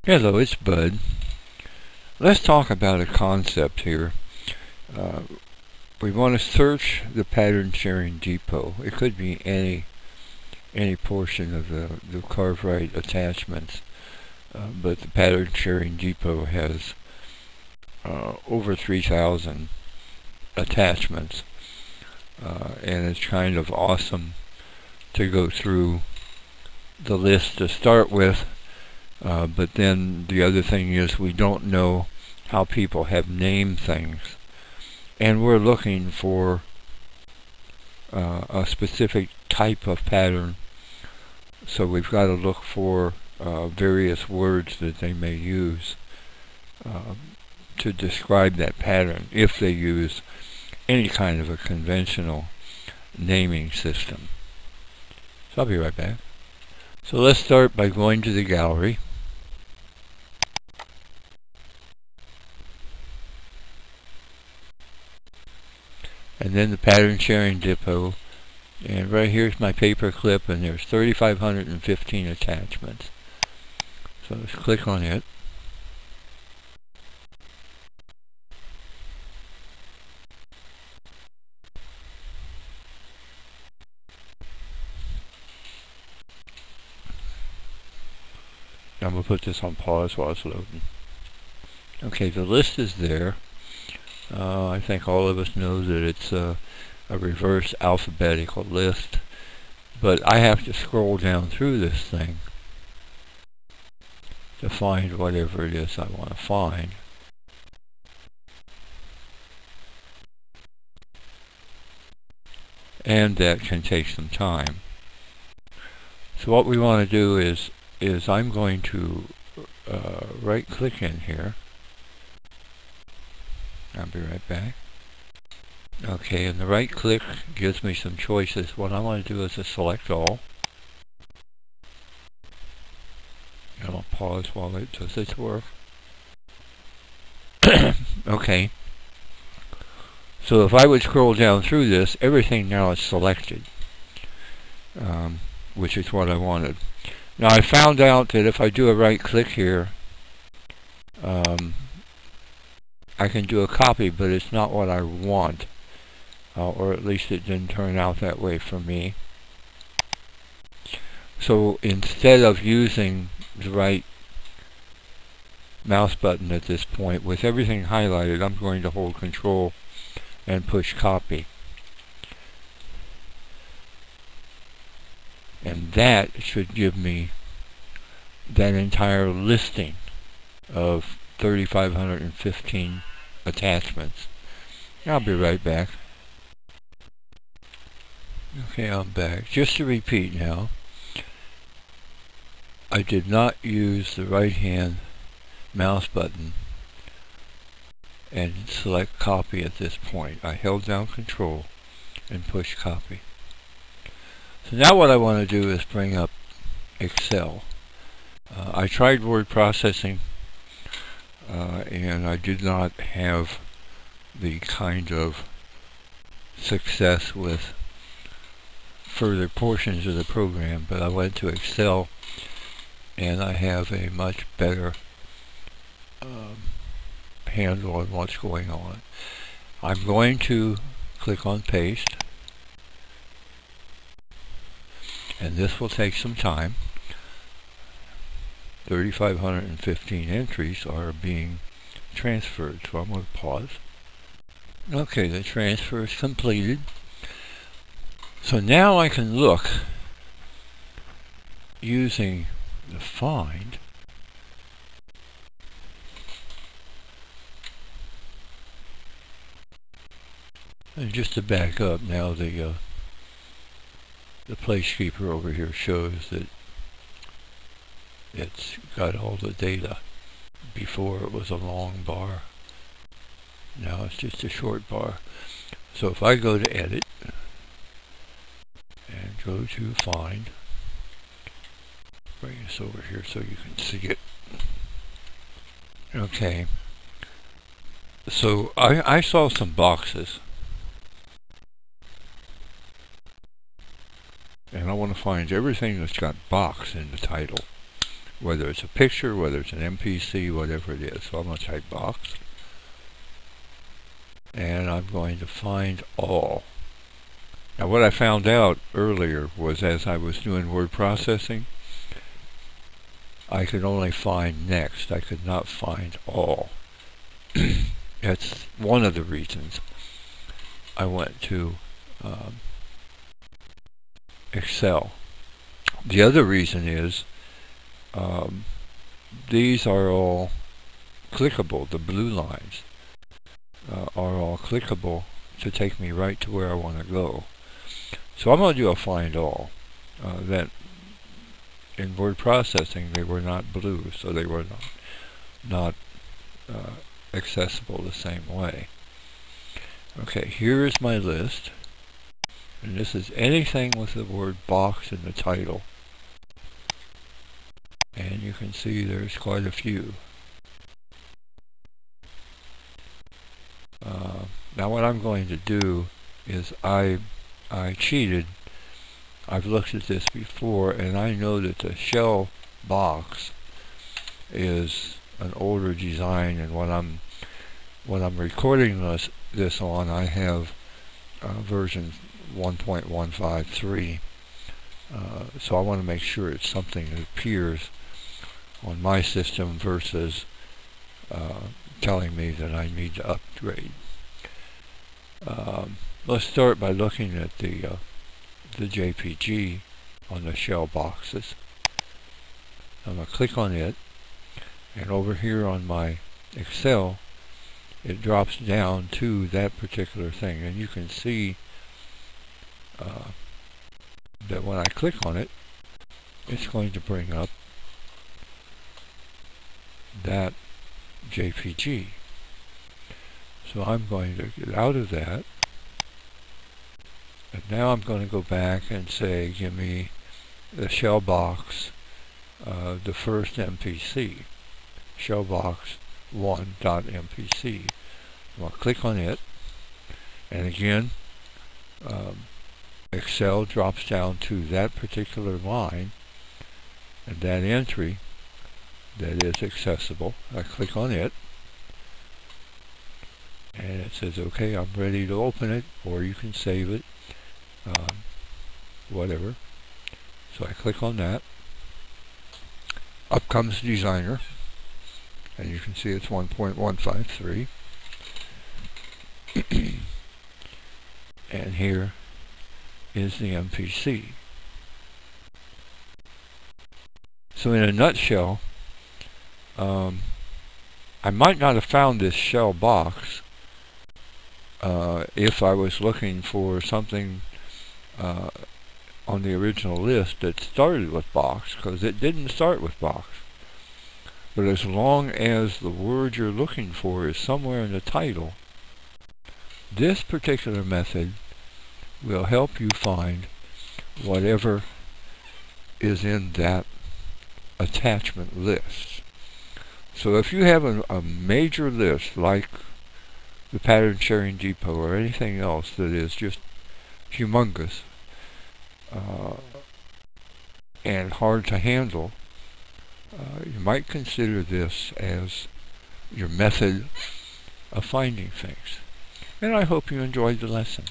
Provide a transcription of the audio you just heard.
Hello, it's Bud. Let's talk about a concept here. Uh, we want to search the pattern sharing depot. It could be any portion of the CarveWright attachments, but the pattern sharing depot has over 3,000 attachments, and it's kind of awesome to go through the list to start with. But then the other thing is we don't know how people have named things. And we're looking for a specific type of pattern. So we've got to look for various words that they may use to describe that pattern if they use any kind of a conventional naming system. So I'll be right back. So let's start by going to the gallery. And then the pattern sharing depot, and right here's my paper clip, and there's 3,515 attachments. So let's click on it. I'm going to put this on pause while it's loading. Okay, the list is there. I think all of us know that it's a reverse alphabetical list, but I have to scroll down through this thing to find whatever it is I want to find. And that can take some time. So what we want to do is I'm going to right click in here. I'll be right back. Okay, and the right click gives me some choices. What I want to do is to select all. And I'll pause while it does its work. Okay. So if I would scroll down through this, everything now is selected, which is what I wanted. Now I found out that if I do a right click here, I can do a copy, but it's not what I want, or at least it didn't turn out that way for me. So instead of using the right mouse button at this point, with everything highlighted, I'm going to hold Control and push copy. And that should give me that entire listing of 3,515 attachments. I'll be right back. Okay, I'm back. Just to repeat now, I did not use the right hand mouse button and select copy at this point. I held down Control and pushed copy. So now what I want to do is bring up Excel. I tried word processing and I did not have the kind of success with further portions of the program, but I went to Excel and I have a much better handle on what's going on. I'm going to click on paste, and this will take some time. 3,515 entries are being transferred, so I'm going to pause. Okay, the transfer is completed. So now I can look using the find and just to back up now, the placekeeper over here shows that it's got all the data. Before it was a long bar, now it's just a short bar. So if I go to edit and go to find, bring this over here so you can see it. Okay, so I saw some boxes, and I want to find everything that's got box in the title. whether it's a picture, whether it's an MPC, whatever it is. So I'm going to type box, and I'm going to find all. Now what I found out earlier was, as I was doing word processing, I could only find next. I could not find all. That's one of the reasons I went to Excel. The other reason is these are all clickable. The blue lines are all clickable to take me right to where I want to go. So I'm going to do a find all. That in word processing they were not blue, so they were not accessible the same way. Okay, here is my list, and this is anything with the word box in the title, and you can see there's quite a few. Now what I'm going to do is I cheated. I've looked at this before, and I know that the shell box is an older design, and when I'm recording this on, I have version 1.153. So I want to make sure it's something that appears on my system versus telling me that I need to upgrade. Let's start by looking at the JPG on the shell boxes. I'm going to click on it, and over here on my Excel it drops down to that particular thing, and you can see that when I click on it, it's going to bring up that JPG. So I'm going to get out of that, and now I'm going to go back and say, give me the shell box, the first MPC, shellbox 1.mpc. I'm going to click on it, and again Excel drops down to that particular line and that entry that is accessible. I click on it, and it says, okay, I'm ready to open it, or you can save it, whatever. So I click on that. Up comes Designer, and you can see it's 1.153. And here is the MPC. So in a nutshell, I might not have found this shell box if I was looking for something on the original list that started with box, because it didn't start with box. But as long as the word you're looking for is somewhere in the title, this particular method will help you find whatever is in that attachment list. So if you have a major list like the Pattern Sharing Depot or anything else that is just humongous and hard to handle, you might consider this as your method of finding things. And I hope you enjoyed the lesson.